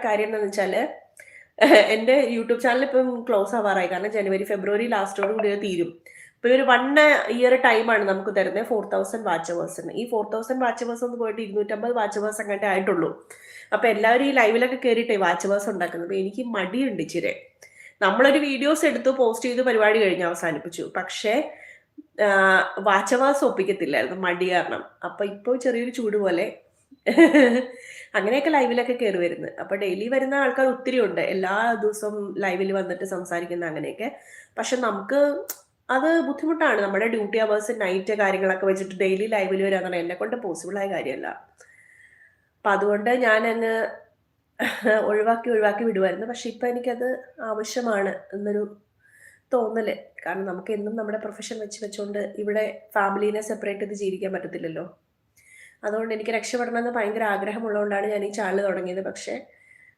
കാര്യം എന്താണെന്ന് വെച്ചാല് എന്റെ യൂട്യൂബ് ചാനൽ ഇപ്പം ക്ലോസ് ആവാറായി. കാരണം ജനുവരി, ഫെബ്രുവരി ലാസ്റ്റോട് കൂടി അത് തീരും. ഇപ്പൊ ഒരു 1 ഇയർ ടൈമാണ് നമുക്ക് തരുന്നത് 4000 വാച്ച് അവേഴ്സിന്. ഈ 4000 വാച്ച് അവേഴ്സ് ഒന്ന് പോയിട്ട് 250 വാച്ച് അവേഴ്സ് അങ്ങോട്ടേ ആയിട്ടുള്ളൂ. അപ്പൊ എല്ലാവരും ഈ ലൈവിലൊക്കെ കയറിയിട്ടേ വാച്ച് അവേഴ്സ് ഉണ്ടാക്കുന്നത്. അപ്പൊ എനിക്ക് മടിയുണ്ട് ഇച്ചിരി. നമ്മളൊരു വീഡിയോസ് എടുത്തു പോസ്റ്റ് ചെയ്ത് പരിപാടി കഴിഞ്ഞ് അവസാനിപ്പിച്ചു. പക്ഷേ വാച്ച് അവേഴ്സ് ഒപ്പിക്കത്തില്ലായിരുന്നു മടി കാരണം. അപ്പൊ ഇപ്പൊ ചെറിയൊരു ചൂട് പോലെ അങ്ങനെയൊക്കെ ലൈവിലൊക്കെ കയറി വരുന്നത്. അപ്പൊ ഡെയിലി വരുന്ന ആൾക്കാർ ഒത്തിരി ഉണ്ട്. എല്ലാ ദിവസവും ലൈവിൽ വന്നിട്ട് സംസാരിക്കുന്ന അങ്ങനെയൊക്കെ. പക്ഷെ നമുക്ക് അത് ബുദ്ധിമുട്ടാണ്. നമ്മുടെ ഡ്യൂട്ടി അവേഴ്സ്, നൈറ്റ് കാര്യങ്ങളൊക്കെ വെച്ചിട്ട് ഡെയിലി ലൈവിൽ വരിക എന്ന് പറഞ്ഞാൽ എന്നെ കൊണ്ട് പോസിബിൾ ആയ കാര്യമല്ല. അപ്പൊ അതുകൊണ്ട് ഞാനങ്ങ് ഒഴിവാക്കി വിടുമായിരുന്നു. പക്ഷെ ഇപ്പൊ എനിക്കത് ആവശ്യമാണ് എന്നൊരു തോന്നല്. കാരണം നമുക്ക് എന്നും നമ്മുടെ പ്രൊഫഷൻ വെച്ചുകൊണ്ട് ഇവിടെ ഫാമിലീനെ സെപ്പറേറ്റ് ചെയ്ത് ജീവിക്കാൻ പറ്റത്തില്ലല്ലോ. അതുകൊണ്ട് എനിക്ക് രക്ഷപ്പെടണമെന്ന് ഭയങ്കര ആഗ്രഹമുള്ളതുകൊണ്ടാണ് ഞാൻ ഈ ചാനൽ തുടങ്ങിയത്. പക്ഷേ